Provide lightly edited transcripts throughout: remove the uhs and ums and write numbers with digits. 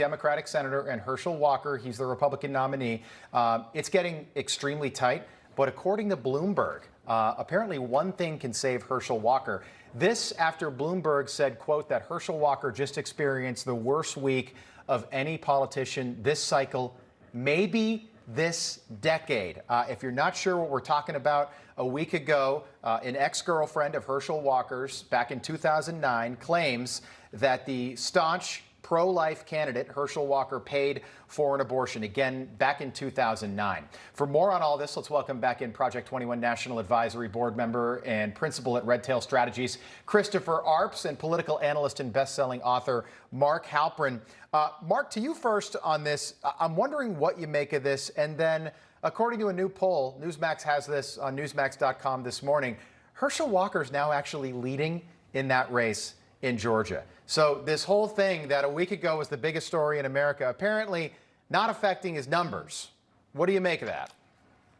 Democratic Senator, and Herschel Walker, he's the Republican nominee. It's getting extremely tight, but according to Bloomberg, apparently one thing can save Herschel Walker. This after Bloomberg said, quote, that Herschel Walker just experienced the worst week of any politician this cycle, maybe this decade. If you're not sure what we're talking about, a week ago, an ex-girlfriend of Herschel Walker's back in 2009 claims that the staunch pro-life candidate Herschel Walker paid for an abortion, again, back in 2009. For more on all this, let's welcome back in Project 21 National Advisory Board member and principal at Red Tail Strategies, Christopher Arps, and political analyst and best-selling author Mark Halperin. Mark, to you first on this. I'm wondering what you make of this, and then according to a new poll, Newsmax has this on Newsmax.com this morning, Herschel Walker is now actually leading in that race in Georgia. So this whole thing that a week ago was the biggest story in America, apparently not affecting his numbers. What do you make of that?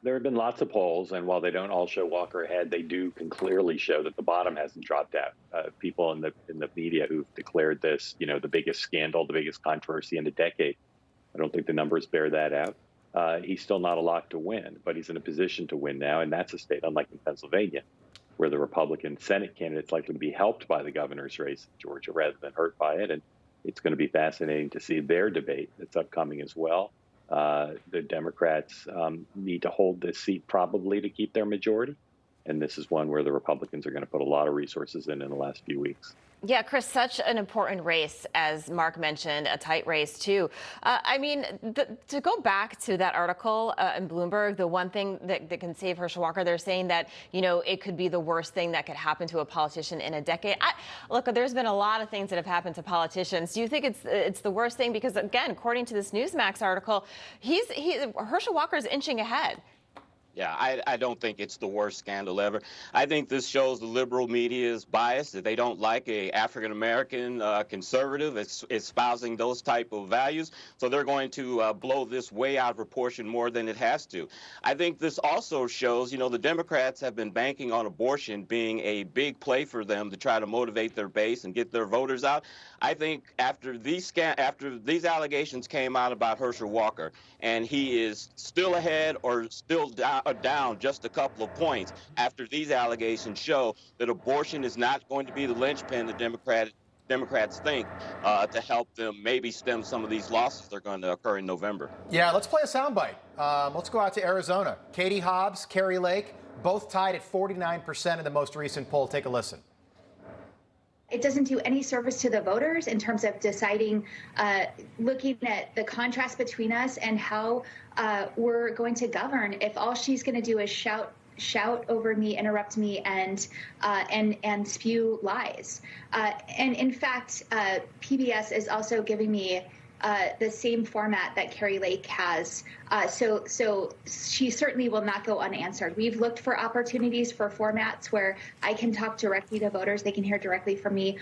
There have been lots of polls, and while they don't all show Walker ahead, they can clearly show that the bottom hasn't dropped out. People in the media who've declared this, the biggest scandal, the biggest controversy in a decade, I don't think the numbers bear that out. He's still not a lock to win, but he's in a position to win now, and that's a state unlike in Pennsylvania, where the Republican Senate candidate's likely to be helped by the governor's race in Georgia rather than hurt by it. And it's going to be fascinating to see their debate that's upcoming as well. The Democrats need to hold this seat probably to keep their majority. And this is one where the Republicans are going to put a lot of resources in the last few weeks. Yeah, Chris, such an important race, as Mark mentioned, a tight race, too. I mean, to go back to that article in Bloomberg, the one thing that can save Herschel Walker, they're saying that, it could be the worst thing that could happen to a politician in a decade. Look, there's been a lot of things that have happened to politicians. Do you think it's the worst thing? Because, again, according to this Newsmax article, Herschel Walker is inching ahead. Yeah, I don't think it's the worst scandal ever. I think this shows the liberal media is biased, that they don't like a African-American conservative espousing those type of values. So they're going to blow this way out of proportion more than it has to. I think this also shows, the Democrats have been banking on abortion being a big play for them to try to motivate their base and get their voters out. I think after these allegations came out about Herschel Walker, and he is still ahead or still down just a couple of points after these allegations show that abortion is not going to be the linchpin the Democrats think to help them maybe stem some of these losses that are going to occur in November. Yeah, let's play a soundbite. Let's go out to Arizona. Katie Hobbs, Kerry Lake, both tied at 49% in the most recent poll. Take a listen. It doesn't do any service to the voters in terms of deciding, looking at the contrast between us and how we're going to govern if all she's going to do is shout over me, interrupt me, and spew lies. And in fact, PBS is also giving me the same format that Kerry Lake has. So she certainly will not go unanswered. We've looked for opportunities for formats where I can talk directly to voters. They can hear directly from me.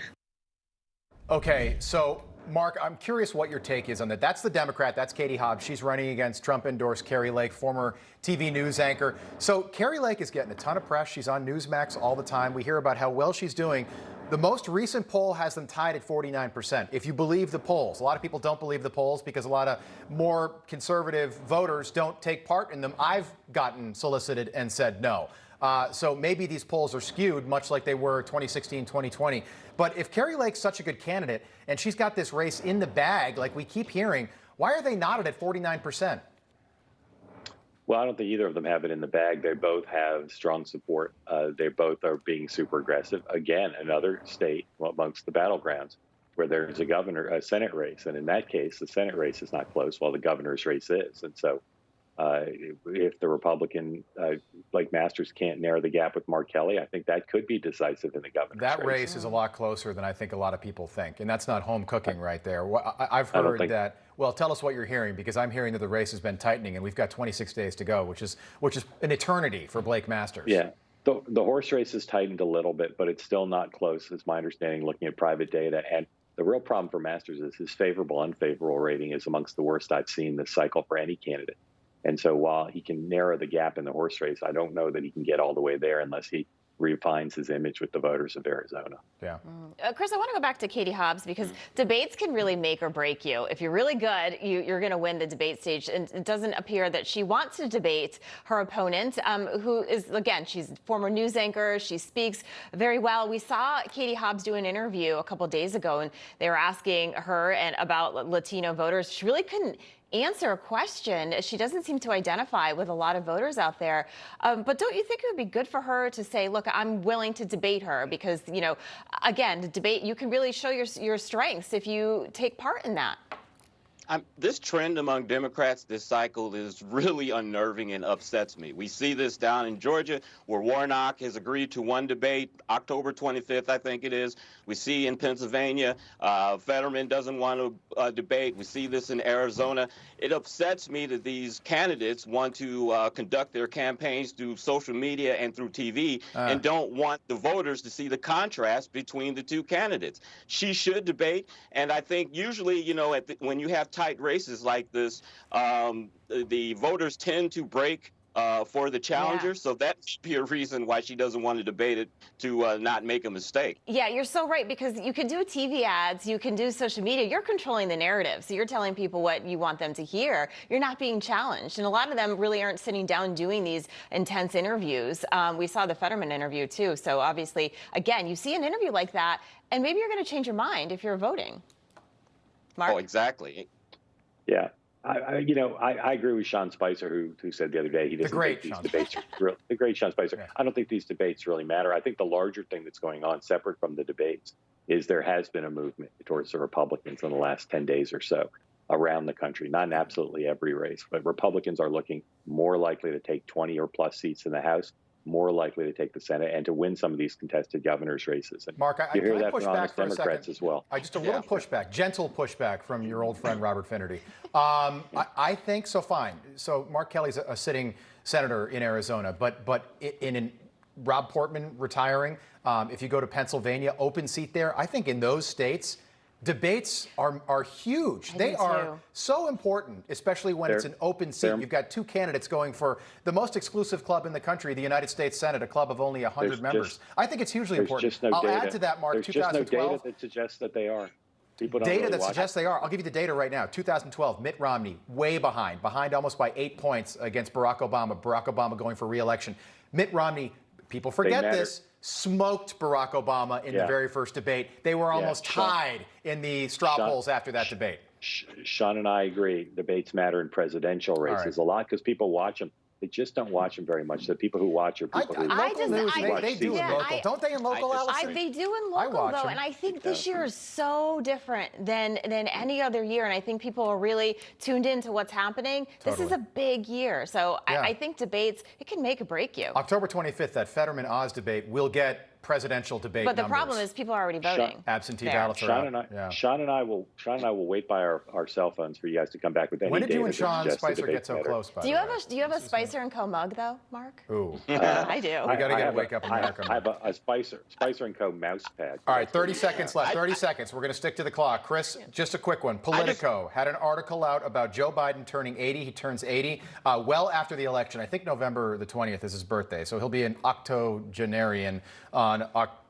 Okay, so Mark, I'm curious what your take is on that. That's the Democrat. That's Katie Hobbs. She's running against Trump-endorsed Kerry Lake, former TV news anchor. So Kerry Lake is getting a ton of press. She's on Newsmax all the time. We hear about how well she's doing. The most recent poll has them tied at 49%, if you believe the polls. A lot of people don't believe the polls because a lot of more conservative voters don't take part in them. I've gotten solicited and said no. So maybe these polls are skewed, much like they were 2016, 2020. But if Kerry Lake's such a good candidate and she's got this race in the bag, like we keep hearing, why are they not at 49%? Well, I don't think either of them have it in the bag. They both have strong support. They both are being super aggressive. Again, another state amongst the battlegrounds where there's a Senate race. And in that case, the Senate race is not close while the governor's race is. And so if the Republican, Blake Masters, can't narrow the gap with Mark Kelly, I think that could be decisive in the governor's race. That race is a lot closer than I think a lot of people think. And that's not home cooking right there. I've heard that. Well, tell us what you're hearing, because I'm hearing that the race has been tightening and we've got 26 days to go, which is an eternity for Blake Masters. Yeah. The horse race has tightened a little bit, but it's still not close, is my understanding, looking at private data. And the real problem for Masters is his favorable, unfavorable rating is amongst the worst I've seen this cycle for any candidate. And so while he can narrow the gap in the horse race, I don't know that he can get all the way there unless he refines his image with the voters of Arizona. Yeah. Chris, I want to go back to Katie Hobbs because debates can really make or break you. If you're really good, you're going to win the debate stage. And it doesn't appear that she wants to debate her opponent, who is, again, she's a former news anchor. She speaks very well. We saw Katie Hobbs do an interview a couple days ago, and they were asking her about Latino voters. She really couldn't answer a question. She doesn't seem to identify with a lot of voters out there. But don't you think it would be good for her to say, look, I'm willing to debate her? Because, you know, again, the debate, you can really show your strengths if you take part in that. This trend among Democrats this cycle is really unnerving and upsets me. We see this down in Georgia, where Warnock has agreed to one debate, October 25th, I think it is. We see in Pennsylvania, Fetterman doesn't want to debate. We see this in Arizona. It upsets me that these candidates want to conduct their campaigns through social media and through TV and don't want the voters to see the contrast between the two candidates. She should debate, and I think usually, you know, when you have tight races like this, the voters tend to break for the challenger, so that should be a reason why she doesn't want to debate it, to not make a mistake. Yeah, you're so right, because you can do TV ads, you can do social media, you're controlling the narrative, so you're telling people what you want them to hear. You're not being challenged, and a lot of them really aren't sitting down doing these intense interviews. We saw the Fetterman interview too, so obviously, again, you see an interview like that, and maybe you're going to change your mind if you're voting. Mark? Oh, exactly. Yeah. I agree with Sean Spicer, who said the other day he doesn't think these debates the great Sean Spicer. Yeah. I don't think these debates really matter. I think the larger thing that's going on, separate from the debates, is there has been a movement towards the Republicans in the last 10 days or so around the country, not in absolutely every race, but Republicans are looking more likely to take 20 or plus seats in the House, more likely to take the Senate, and to win some of these contested governor's races. And Mark, you hear that push from back honest for Democrats a as well. Just a little pushback, gentle pushback from your old friend Robert Finnerty. I think so. Fine. So Mark Kelly's a sitting senator in Arizona, but Rob Portman retiring. If you go to Pennsylvania, open seat there. I think in those states, debates are huge. They are so important, especially when it's an open seat. You've got two candidates going for the most exclusive club in the country, the United States Senate, a club of only 100 members. I think it's hugely important. I'll add to that, Mark. There's 2012. just no data that suggests that they are. People don't data really that watch suggests they are. I'll give you the data right now. 2012, Mitt Romney, way behind almost by 8 points against Barack Obama. Barack Obama going for re-election. Mitt Romney, people forget this, smoked Barack Obama in the very first debate. They were almost tied in the straw polls after that debate. Sean and I agree. Debates matter in presidential races a lot because people watch them. They just don't watch them very much. The people who watch are people who local news. They do in local. Don't they in local, Allison? They do in local, though. And I think this year is so different than any other year. And I think people are really tuned into what's happening. This is a big year. So I think debates, it can make or break you. October 25th, that Fetterman-Oz debate will get presidential debate But the numbers. problem is people are already voting. Absentee ballots are out. Sean and I will wait by our cell phones for you guys to come back with any data. When did you and Sean Spicer get so close? Do you have a Spicer and Co mug though, Mark? Ooh, I do. We got to wake up America. I have a Spicer and Co mouse pad. All right, 30 seconds left. 30 seconds. We're going to stick to the clock. Chris, just a quick one. Politico had an article out about Joe Biden turning 80. He turns 80 well after the election. I think November the 20th is his birthday, so he'll be an octogenarian on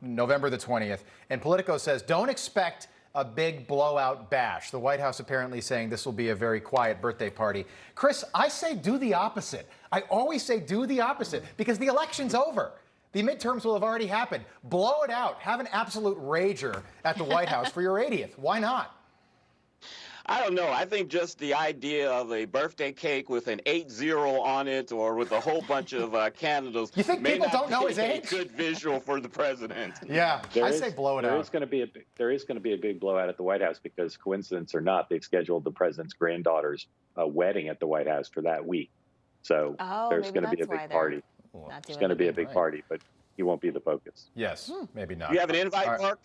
November the 20th. And Politico says, don't expect a big blowout bash. The White House apparently saying this will be a very quiet birthday party. Chris, I say do the opposite. I always say do the opposite because the election's over. The midterms will have already happened. Blow it out. Have an absolute rager at the White House for your 80th. Why not? I don't know. I think just the idea of a birthday cake with an 80 on it or with a whole bunch of candles. You think people don't know his age? A good visual for the president. Yeah, I say blow it out. There is going to be a big blowout at the White House because, coincidence or not, they've scheduled the president's granddaughter's wedding at the White House for that week. So there's going to be a big party. It's going to be a big party, but he won't be the focus. Yes, maybe not. You have an invite, Mark?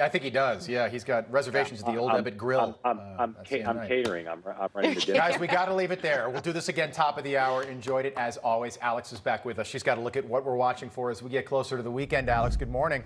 I think he does. Yeah, he's got reservations at the Old Ebbitt Grill. I'm catering. I'm running the dinner. Guys, we got to leave it there. We'll do this again top of the hour. Enjoyed it as always. Alex is back with us. She's got to look at what we're watching for as we get closer to the weekend. Alex, good morning.